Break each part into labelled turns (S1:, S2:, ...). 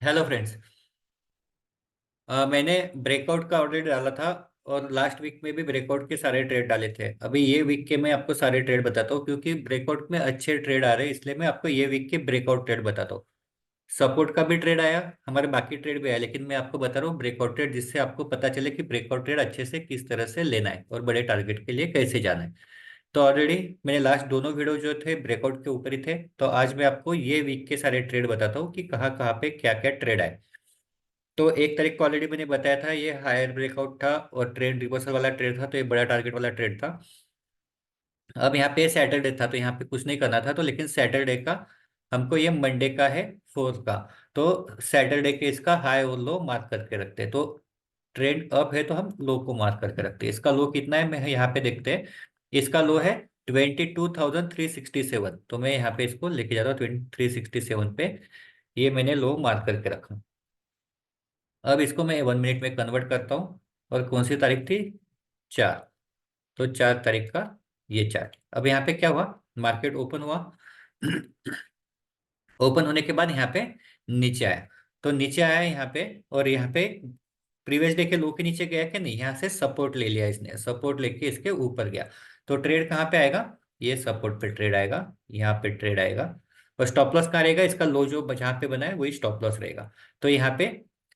S1: Hello friends. मैंने breakout का order डाला था और लास्ट वीक में भी ब्रेकआउट के सारे ट्रेड डाले थे। अभी ये वीक के मैं आपको सारे ट्रेड बताता हूँ क्योंकि ब्रेकआउट में अच्छे ट्रेड आ रहे हैं, इसलिए मैं आपको ये वीक के ब्रेकआउट ट्रेड बताता हूँ। सपोर्ट का भी ट्रेड आया, हमारे बाकी ट्रेड भी आया, लेकिन मैं आपको बता रहा हूँ ब्रेकआउट ट्रेड, जिससे आपको पता चले कि ब्रेकआउट ट्रेड अच्छे से किस तरह से लेना है और बड़े टारगेट के लिए कैसे जाना है। तो ऑलरेडी मैंने लास्ट दोनों वीडियो जो थे ब्रेकआउट के ऊपर ही थे, तो आज मैं आपको ये वीक के सारे ट्रेड बताता हूँ कि कहाँ कहाँ पे क्या क्या ट्रेड आए। तो एक तारीख को ऑलरेडी मैंने बताया था, ये हायर ब्रेकआउट था और ट्रेंड रिवर्सल वाला ट्रेड था, तो ये बड़ा टारगेट वाला ट्रेड था। अब यहाँ पे सैटरडे था तो यहाँ पे कुछ नहीं करना था, तो लेकिन सैटरडे का हमको, ये मंडे का है फोर्थ का, तो सैटरडे के इसका हाई और लो मार्क करके रखते हैं। तो ट्रेंड अप है तो हम लो को मार्क करके रखते हैं। इसका लो कितना है मैं यहाँ पे देखते हैं। इसका लो है 22,367, तो मैं यहाँ पे इसको लेके जाता हूँ 2367 पे। ये मैंने लो मार्क करके रखा। अब इसको मैं 1 मिनट में कन्वर्ट करता हूँ। और कौन सी तारीख थी? 4। तो 4 तारीख का ये चार्ट। अब यहाँ पे क्या हुआ, मार्केट ओपन हुआ। ओपन होने के बाद यहाँ पे नीचे आया। तो नीचे आया यहाँ पे, और यहाँ पे प्रीवियस डे के लो के नीचे गया कि नहीं, यहाँ से सपोर्ट ले लिया इसने, सपोर्ट लेके इसके ऊपर गया। तो ट्रेड कहाँ पे आएगा? ये सपोर्ट पे ट्रेड आएगा, यहाँ पे ट्रेड आएगा। और स्टॉप लॉस कहाँ रहेगा? इसका लो जो जहाँ पे बना है वही स्टॉप लॉस रहेगा। तो यहाँ पे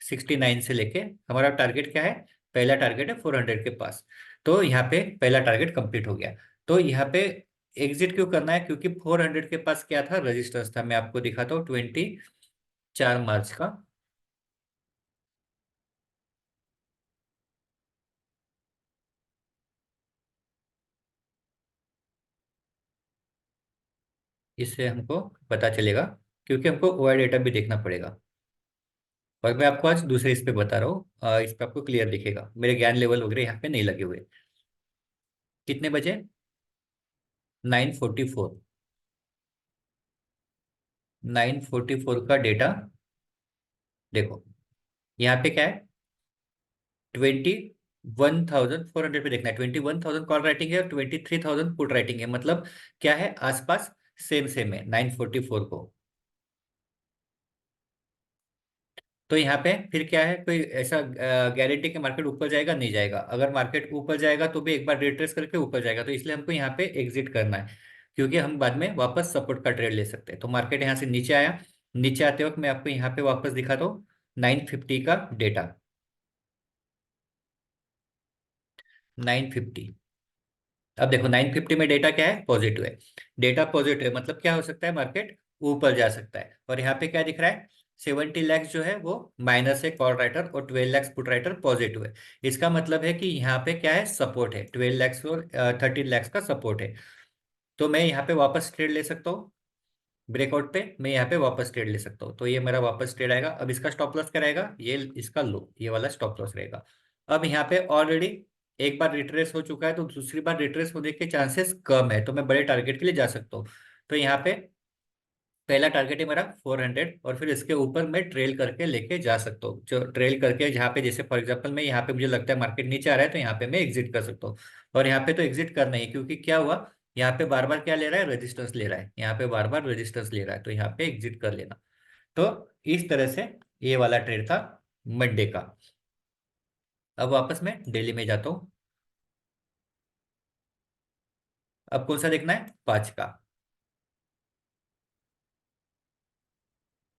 S1: 69 से लेके हमारा टारगेट क्या है? पहला टारगेट है 400 के पास। तो यहाँ पे पहला टारगेट कंप्लीट हो गया। तो यहाँ पे एग्जिट क्यों करना है? क्योंकि 400 के पास क्या था? रेजिस्टेंस था। मैं आपको दिखाता हूँ 24 मार्च का। इससे हमको पता चलेगा, क्योंकि हमको ओआई डेटा भी देखना पड़ेगा। और मैं आपको आज दूसरे इस पे बता रहा हूँ, इस पे आपको क्लियर दिखेगा, मेरे ज्ञान लेवल वगैरह यहाँ पे नहीं लगे हुए। कितने बजे? 9:44। 9:44 का डेटा देखो। यहाँ पे क्या है? 21,400 पे देखना है। 21,000 कॉल राइटिंग है और 23,000 पुट राइटिंग है, मतलब क्या है, आसपास सेम सेम है 9:44 को। तो यहाँ पे फिर क्या है, कोई ऐसा गारंटी कि मार्केट ऊपर जाएगा? नहीं जाएगा। अगर मार्केट ऊपर जाएगा तो भी एक बार रिट्रेस करके ऊपर जाएगा, तो इसलिए हमको यहाँ पे एग्जिट करना है, क्योंकि हम बाद में वापस सपोर्ट का ट्रेड ले सकते हैं। तो मार्केट यहाँ से नीचे आया। नीचे आते वक्त मैं आपको यहाँ पे वापस दिखाता हूँ 950 का डेटा। 950। अब देखो 950 में डेटा क्या है? पॉजिटिव है। डेटा पॉजिटिव है मतलब क्या हो सकता है? मार्केट ऊपर जा सकता है। और यहाँ पे क्या दिख रहा है? 70 लाख जो है वो माइनस है कॉल राइटर, और 12 लाख पुट राइटर पॉजिटिव है। इसका मतलब है कि यहाँ पे क्या है? सपोर्ट है। 12 लाख और 13 लाख का सपोर्ट है। तो मैं यहाँ पे वापस ट्रेड ले सकता हूँ। ब्रेकआउट पे मैं यहाँ पे वापस ट्रेड ले सकता हूँ। तो ये मेरा वापस ट्रेड आएगा। अब इसका स्टॉप लॉस क्या रहेगा? ये इसका लो, ये वाला स्टॉप लॉस रहेगा। अब यहाँ पे ऑलरेडी एक बार रिट्रेस हो चुका है, तो दूसरी बार रिट्रेस होने के चांसेस कम है, तो मैं बड़े टारगेट के लिए जा सकता हूँ। तो यहाँ पे पहला टारगेट है मेरा 400, और फिर इसके ऊपर मैं ट्रेल करके लेके जा सकता हूँ। जो ट्रेल करके जहाँ पे, जैसे फॉर एग्जांपल मैं यहाँ पे, मुझे लगता है मार्केट नीचे आ रहा है, तो यहाँ पे मैं एग्जिट कर सकता हूँ। और यहाँ पे तो एग्जिट करना ही, क्योंकि क्या हुआ, यहाँ पे बार बार क्या ले रहा है? रेजिस्टेंस ले रहा है। यहाँ पे बार बार रेजिस्टेंस ले रहा है, तो यहाँ पे एग्जिट कर लेना। तो इस तरह से ये वाला ट्रेड था मंडे का। अब वापस मैं डेली में जाता हूँ। अब कौन सा देखना है? 5 का।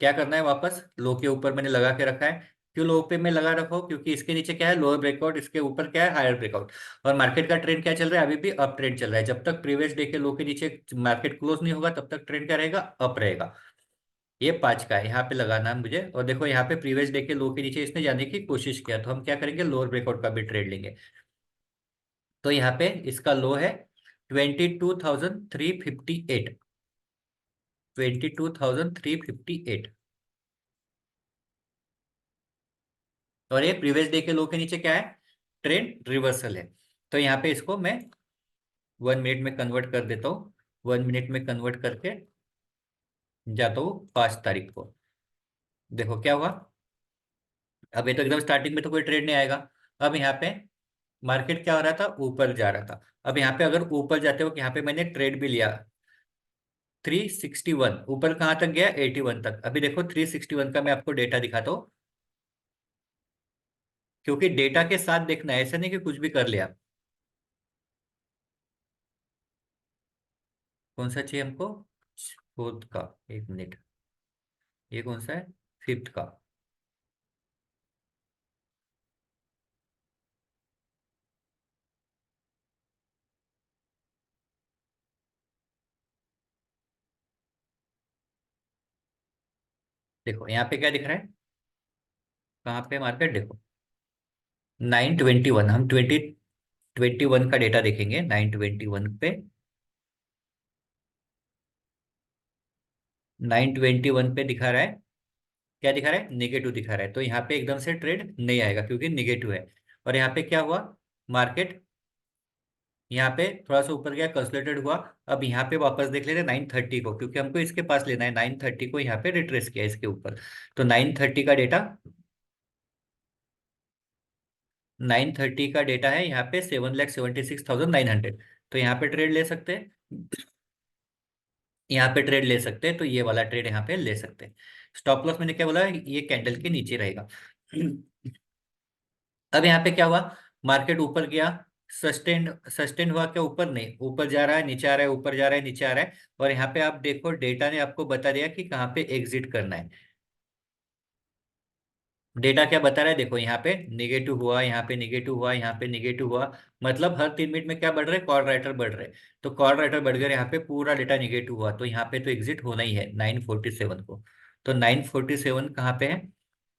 S1: क्या करना है? वापस लो के ऊपर मैंने लगा के रखा है। क्यों लो पे मैं लगा रखा हूँ? क्योंकि इसके नीचे क्या है? लोअर ब्रेकआउट, इसके ऊपर क्या है? Higher breakout. और मार्केट का ट्रेंड क्या चल रहा है? अभी भी अप ट्रेंड चल रहा है। जब तक प्रीवियस डे के लो के नीचे मार्केट क्लोज नहीं होगा, तब तक ट्रेंड क्या रहेगा? अप रहेगा। ये 5 का है, यहाँ पे लगाना है मुझे। और देखो यहाँ पे प्रीवियस डे के लो के नीचे इसने जाने की कोशिश किया, तो हम क्या करेंगे? लोअर ब्रेकआउट का भी ट्रेड लेंगे। तो यहाँ पे इसका लो है 22,358। 22,358। और ये प्रीवियस डे के लो के नीचे क्या है? ट्रेंड रिवर्सल है। तो यहाँ पे इसको मैं 1 मिनट में कन्वर्ट कर देता हूँ। 1 मिनट में कन्वर्ट करके जाता हूँ 5 तारीख को। देखो क्या हुआ। अब ये तो एकदम स्टार्टिंग में तो कोई ट्रेड नहीं आएगा। अब यहाँ पे मार्केट क्या हो रहा था? ऊपर जा रहा था। अब यहाँ पे अगर ऊपर जाते हो कि यहाँ पे मैंने ट्रेड भी लिया, 361 ऊपर कहाँ तक गया, 81 तक। अभी देखो 361 का मैं आपको डेटा दिखाता हूँ, क्योंकि डेटा के साथ देखना है, ऐसा नहीं कि कुछ भी कर लिया। कौन सा चाहिए हमको, फोर्थ का, एक मिनट, ये कौन सा है, फिफ्थ का। देखो यहाँ पे क्या दिख रहा है, कहाँ पे मार्केट, देखो 921, हम 2021 का डेटा देखेंगे 921 पे। 921 पे दिखा रहा है, क्या दिखा रहा है, नेगेटिव दिखा रहा है। तो यहाँ पे एकदम से ट्रेड नहीं आएगा क्योंकि नेगेटिव है। और यहाँ पे क्या हुआ, मार्केट यहाँ पे थोड़ा सा ऊपर गया, कंसोलिडेटेड हुआ। अब यहाँ पे वापस देख लेते हैं 930 को, क्योंकि हमको इसके पास लेना है। 930 को यहाँ पे रिट्रेस किया इसके ऊपर। तो 930 का डेटा, 930 का डेटा है यहाँ पे 7,76,900। तो यहाँ पे ट्रेड ले सकते हैं, यहाँ पे ट्रेड ले सकते हैं। तो ये वाला ट्रेड यहाँ पे ले सकते हैं। स्टॉप लॉस मैंने क्या बोला, ये कैंडल के नीचे रहेगा। अब यहाँ पे क्या हुआ, मार्केट ऊपर गया, सस्टेन सस्टेन हुआ क्या, ऊपर नहीं, ऊपर जा रहा है, नीचे आ रहा है, ऊपर जा रहा है, नीचे आ रहा है। और यहाँ पे आप देखो डेटा ने आपको बता दिया कि कहाँ पे एग्जिट करना है। डेटा क्या बता रहा है, देखो यहाँ पे निगेटिव हुआ, यहाँ पे निगेटिव हुआ, यहाँ पे निगेटिव हुआ। मतलब हर 3 मिनट में क्या बढ़ रहे हैं, कॉल राइटर बढ़ रहे हैं। तो कॉल राइटर बढ़ गए, यहाँ पे पूरा डेटा निगेटिव हुआ, तो यहाँ पे तो एग्जिट होना ही है 947 को। तो 947 कहाँ पे है,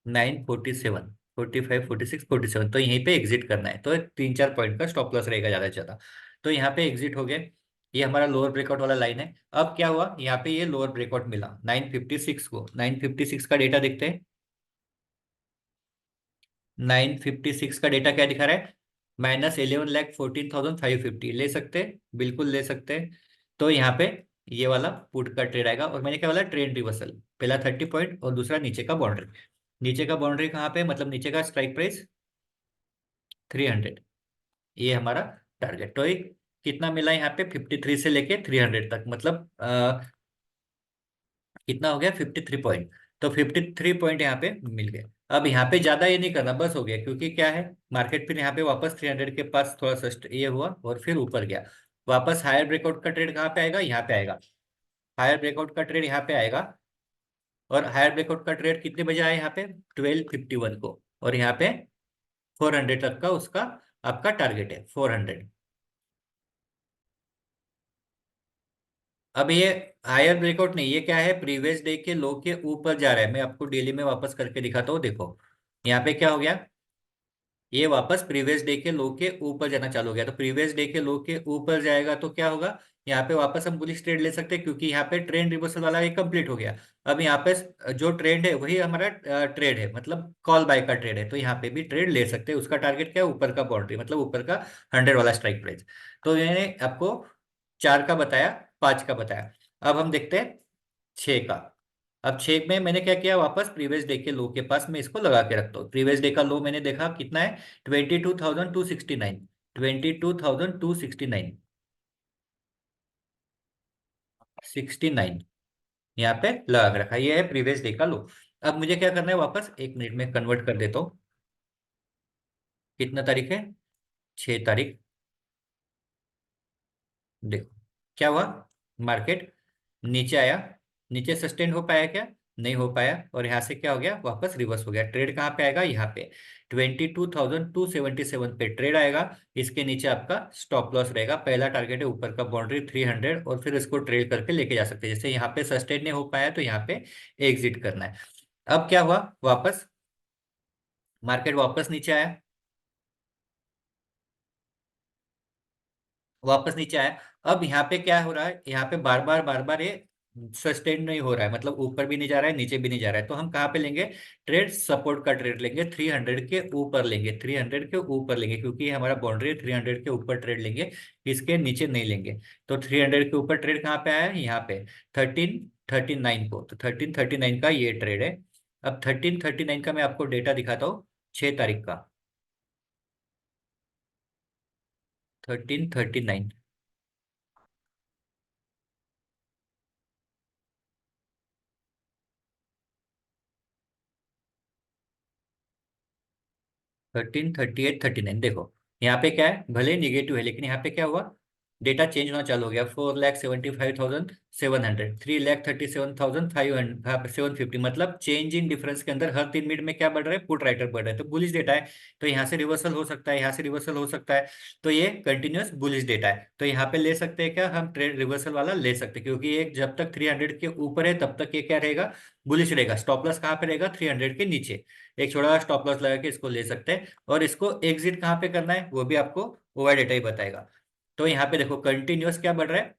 S1: 947, 45, 46, 47, तो यहीं पे एग्जिट करना है। तो 3-4 पॉइंट का स्टॉप लॉस रहेगा ज्यादा से ज्यादा। तो यहाँ पे एग्जिट हो गए। ये हमारा लोअर ब्रेकआउट वाला लाइन है। अब क्या हुआ, यहाँ पे ये लोअर ब्रेकआउट मिला 956 को। 956 का डेटा देखते हैं। 956 का डेटा क्या दिखा रहा है, -11,14,550। ले सकते हैं, बिल्कुल ले सकते हैं। तो यहाँ पे ये वाला पुट का ट्रेड आएगा। और मैंने क्या बोला, ट्रेंड रिवर्सल, पहला 30 पॉइंट और दूसरा नीचे का बाउंड्री। नीचे का बाउंड्री कहाँ पे, मतलब नीचे का स्ट्राइक प्राइस 300। ये हमारा टारगेट। तो एक कितना मिला यहाँ पे, 53 से लेके 300 तक, मतलब कितना हो गया, 53 पॉइंट। तो 53 पॉइंट यहाँ पे मिल गए। अब यहाँ पे ज्यादा ये नहीं करना, बस हो गया। क्योंकि क्या है, मार्केट फिर यहाँ पे वापस 300 के पास थोड़ा सा ये हुआ और फिर ऊपर गया। वापस हायर ब्रेकआउट का ट्रेड कहाँ पे आएगा, यहाँ पे आएगा। हायर ब्रेकआउट का ट्रेड यहाँ पे आएगा। और हायर ब्रेकआउट का ट्रेड कितने बजे आया यहाँ पे, 1251 को। और यहाँ पे 400 तक का उसका आपका टारगेट है, 400। अब ये हायर ब्रेकआउट नहीं, ये क्या है, प्रीवियस डे के लो के ऊपर जा रहा है। मैं आपको डेली में वापस करके दिखाता हूँ, देखो यहाँ पे क्या हो गया, ये वापस प्रीवियस डे के लो के ऊपर जाना चालू हो गया। तो प्रीवियस डे के लो के ऊपर जाएगा तो क्या होगा, यहाँ पे वापस हम बुलिश ट्रेड ले सकते हैं, क्योंकि यहाँ पे ट्रेंड रिवर्सल वाला ये कंप्लीट हो गया। अब यहाँ पे जो ट्रेंड है वही हमारा ट्रेड है, मतलब कॉल बाय का ट्रेड है। तो यहाँ पे भी ट्रेड ले सकते हैं। उसका टारगेट क्या है, ऊपर का बाउंड्री, मतलब ऊपर का 100 वाला स्ट्राइक प्राइस। तो मैंने आपको 4 का बताया, 5 का बताया। अब हम देखते हैं 6 का। अब 6 में मैंने क्या किया, वापस प्रीवियस डे के लो के पास मैं इसको लगा के रखता हूँ। प्रीवियस डे का लो मैंने देखा कितना है, 22,269, 22,269, 69, यहाँ पे लगा के रखा। ये है प्रीवियस डे का लो। अब मुझे क्या करना है, वापस 1 मिनट में कन्वर्ट कर देता हूँ। कितना तारीख है, 6 तारीख। देखो क्या हुआ, मार्केट नीचे आया, नीचे सस्टेन हो पाया क्या, नहीं हो पाया। और यहाँ से क्या हो गया, वापस रिवर्स हो गया। ट्रेड कहाँ पे आएगा, यहाँ पे 22,277 पे ट्रेड आएगा। इसके नीचे आपका स्टॉप लॉस रहेगा। पहला टारगेट है ऊपर का बाउंड्री 300, और फिर इसको ट्रेड करके लेके जा सकते हैं। जैसे यहाँ पे सस्टेन नहीं हो पाया तो यहाँ पे एग्जिट करना है। अब क्या हुआ, वापस मार्केट वापस नीचे आया, वापस नीचे आया। अब यहाँ पे क्या हो रहा है, यहाँ पे बार बार ये सस्टेन नहीं हो रहा है, मतलब ऊपर भी नहीं जा रहा है, नीचे भी नहीं जा रहा है। तो हम कहाँ पे लेंगे ट्रेड, सपोर्ट का ट्रेड लेंगे, 300 के ऊपर लेंगे, 300 के ऊपर लेंगे, क्योंकि ये हमारा बाउंड्री है। 300 के ऊपर ट्रेड लेंगे, इसके नीचे नहीं लेंगे। तो 300 के ऊपर ट्रेड कहाँ पे आया है, यहाँ पे 1339 को। तो 1339 का ये ट्रेड है। अब 1339 का मैं आपको डेटा दिखाता हूँ, 6 तारीख का। 1339, 133839 देखो, यहाँ पे क्या है, भले निगेटिव है लेकिन यहाँ पे क्या हुआ, डेटा चेंज होना चालू हो गया। 4,75,700, 3,37,500, 750, मतलब चेंज इन डिफरेंस के अंदर हर 3 मिनट में क्या बढ़ रहा है, पुट राइटर बढ़ रहा है, तो बुलिश डेटा है। तो यहाँ से रिवर्सल हो सकता है, यहाँ से रिवर्सल हो सकता है, तो ये कंटिन्यूअस बुलिश डेटा है। तो यहाँ पे ले सकते हैं क्या हम, ट्रेड रिवर्सल वाला ले सकते हैं, क्योंकि ये जब तक 300 के ऊपर है तब तक ये क्या रहेगा, बुलिश रहेगा। स्टॉप लॉस कहाँ पे रहेगा, 300 के नीचे। एक छोटा स्टॉप लॉस लगा के इसको ले सकते हैं। और इसको एग्जिट कहाँ पे करना है वो भी आपको ओवर डेटा ही बताएगा। तो यहाँ पे देखो कंटिन्यूअस क्या बढ़ रहा है,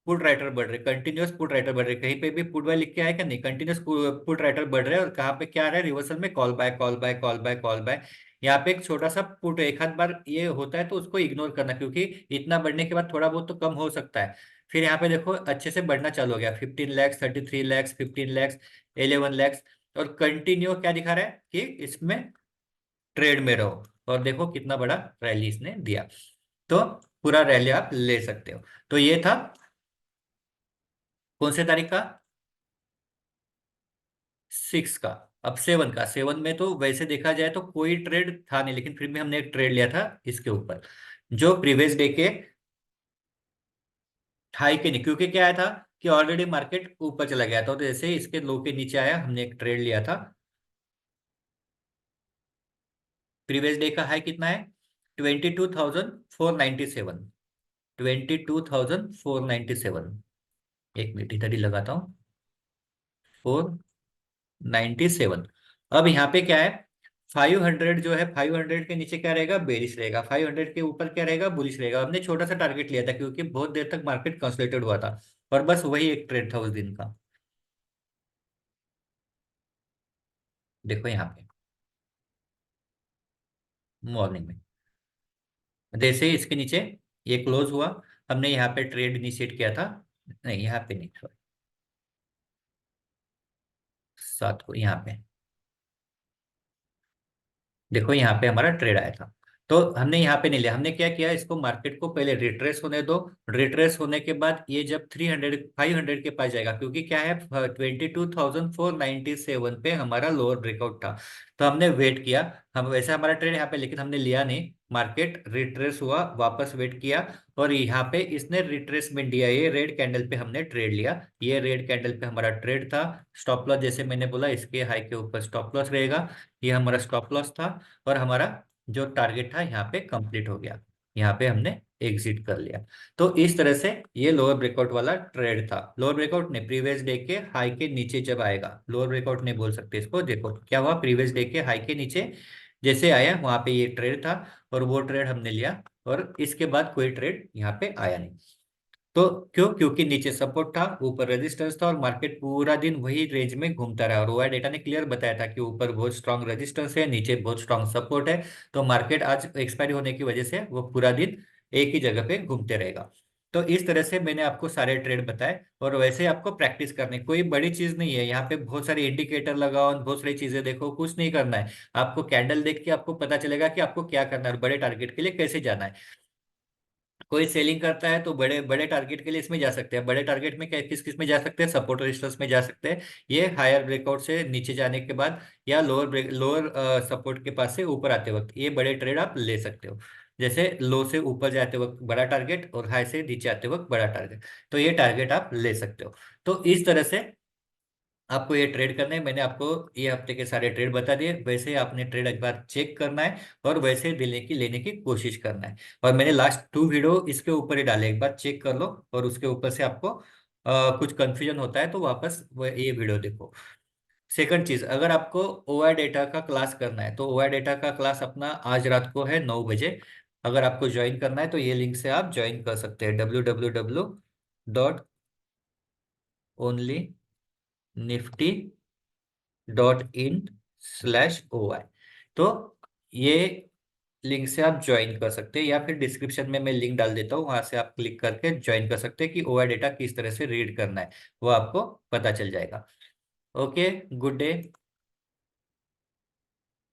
S1: पुट राइटर बढ़ रहे, कंटिन्यूअस पुट राइटर बढ़ रहे, कहीं पे भी पुट बाय लिख के आया क्या, नहीं, कंटिन्यूअस पुट राइटर बढ़ रहे हैं। और कहाँ पे क्या आ रहा है, रिवर्सल में call buy call buy call buy call buy. यहाँ पे एक छोटा सा पुट एक आध बार ये होता है तो उसको इग्नोर करना, क्योंकि इतना बढ़ने के बाद थोड़ा बहुत तो कम हो सकता है। फिर यहाँ पे देखो अच्छे से बढ़ना चालू हो गया, 15 लैक्स, 33 लैक्स, 15 लैक्स, 11 लैक्स। और कंटिन्यू क्या दिखा रहा है कि इसमें ट्रेड में रहो। और देखो कितना बड़ा रैली इसने दिया, तो पूरा रैली आप ले सकते हो। तो ये था कौन से तारीख का, 6 का। अब 7 का, 7 में तो वैसे देखा जाए तो कोई ट्रेड था नहीं, लेकिन फिर भी हमने एक ट्रेड लिया था इसके ऊपर, जो प्रीवियस डे के हाई के नहीं, क्योंकि क्या आया था कि ऑलरेडी मार्केट ऊपर चला गया था, तो जैसे ही इसके लो के नीचे आया हमने एक ट्रेड लिया था। प्रीवियस डे का हाई कितना है, 22,497, 22,497। एक मिनट इधर ही लगाता हूँ, 497। अब यहाँ पे क्या है, 500 जो है, 500 के नीचे क्या रहेगा, बेरिश रहेगा, 500 के ऊपर क्या रहेगा, बुलिश रहेगा। हमने छोटा सा टारगेट लिया था क्योंकि बहुत देर तक मार्केट कंसोलिडेटेड हुआ था, और बस वही एक ट्रेड था उस दिन का। देखो यहाँ पे मॉर्निंग में जैसे ही इसके नीचे ये क्लोज हुआ, हमने यहाँ पे ट्रेड इनिशिएट किया था, नहीं यहाँ पे नहीं, सॉरी, 7 को यहाँ पे देखो, यहाँ पे हमारा ट्रेड आया था। तो हमने यहाँ पे नहीं लिया, हमने क्या किया, इसको मार्केट को पहले रिट्रेस होने दो। रिट्रेस होने के बाद ये जब 500 के पास जाएगा, क्योंकि क्या है, 22,497 पे हमारा लोअर ब्रेकआउट था, तो हमने वेट किया। हम वैसे हमारा ट्रेड यहाँ पे, लेकिन हमने लिया नहीं, मार्केट रिट्रेस हुआ, वापस वेट किया। और यहाँ पे इसने रिट्रेसमेंट दिया, ये रेड कैंडल पे हमने ट्रेड लिया, ये रेड कैंडल पे हमारा ट्रेड था। स्टॉप लॉस जैसे मैंने बोला, इसके हाई के ऊपर स्टॉप लॉस रहेगा, ये हमारा स्टॉप लॉस था। और हमारा जो टारगेट था यहाँ पे कंप्लीट हो गया, यहाँ पे हमने एग्जिट कर लिया। तो इस तरह से ये लोअर ब्रेकआउट वाला ट्रेड था। लोअर ब्रेकआउट ने प्रीवियस डे के हाई के नीचे जब आएगा, लोअर ब्रेकआउट नहीं बोल सकते इसको, देखो क्या हुआ, प्रीवियस डे के हाई के नीचे जैसे आया वहां पे ये ट्रेड था, और वो ट्रेड हमने लिया। और इसके बाद कोई ट्रेड यहाँ पे आया नहीं। तो क्यों, क्योंकि नीचे सपोर्ट था, ऊपर रेजिस्टेंस था, और मार्केट पूरा दिन वही रेंज में घूमता रहा। और ओआई डेटा ने क्लियर बताया था कि ऊपर बहुत स्ट्रांग रेजिस्टेंस है, नीचे बहुत स्ट्रांग सपोर्ट है। तो मार्केट आज एक्सपायरी होने की वजह से वो पूरा दिन एक ही जगह पे घूमते रहेगा। तो इस तरह से मैंने आपको सारे ट्रेड बताए, और वैसे आपको प्रैक्टिस करनी, कोई बड़ी चीज नहीं है। यहाँ पे बहुत सारे इंडिकेटर लगाओ, बहुत सारी चीजें देखो, कुछ नहीं करना है। आपको कैंडल देख के आपको पता चलेगा कि आपको क्या करना है और बड़े टारगेट के लिए कैसे जाना है। कोई सेलिंग करता है तो बड़े बड़े टारगेट के लिए इसमें जा सकते हैं। बड़े टारगेट में किस किस में जा सकते हैं, सपोर्ट रेजिस्टेंस में जा सकते हैं, ये हायर ब्रेकआउट से नीचे जाने के बाद, या लोअर सपोर्ट के पास से ऊपर आते वक्त ये बड़े ट्रेड आप ले सकते हो। जैसे लो से ऊपर जाते वक्त बड़ा टारगेट, और हाई से नीचे आते वक्त बड़ा टारगेट, तो ये टारगेट आप ले सकते हो। तो इस तरह से आपको ये ट्रेड करना है। मैंने आपको ये हफ्ते के सारे ट्रेड बता दिए, वैसे आपने ट्रेड एक बार चेक करना है, और वैसे लेने की कोशिश करना है। और मैंने लास्ट 2 वीडियो इसके ऊपर ही डाले, एक बार चेक कर लो, और उसके ऊपर से आपको कुछ कंफ्यूजन होता है तो वापस ये वीडियो देखो। सेकंड चीज, अगर आपको ओआई डेटा का क्लास करना है, तो ओआई डेटा का क्लास अपना आज रात को है 9 बजे। अगर आपको ज्वाइन करना है तो ये लिंक से आप ज्वाइन कर सकते हैं, www.onlyNifty.in/OI। तो ये लिंक से आप ज्वाइन कर सकते हैं, या फिर डिस्क्रिप्शन में मैं लिंक डाल देता हूँ, वहां से आप क्लिक करके ज्वाइन कर सकते हैं कि ओआई डेटा किस तरह से रीड करना है, वो आपको पता चल जाएगा। Okay, good day.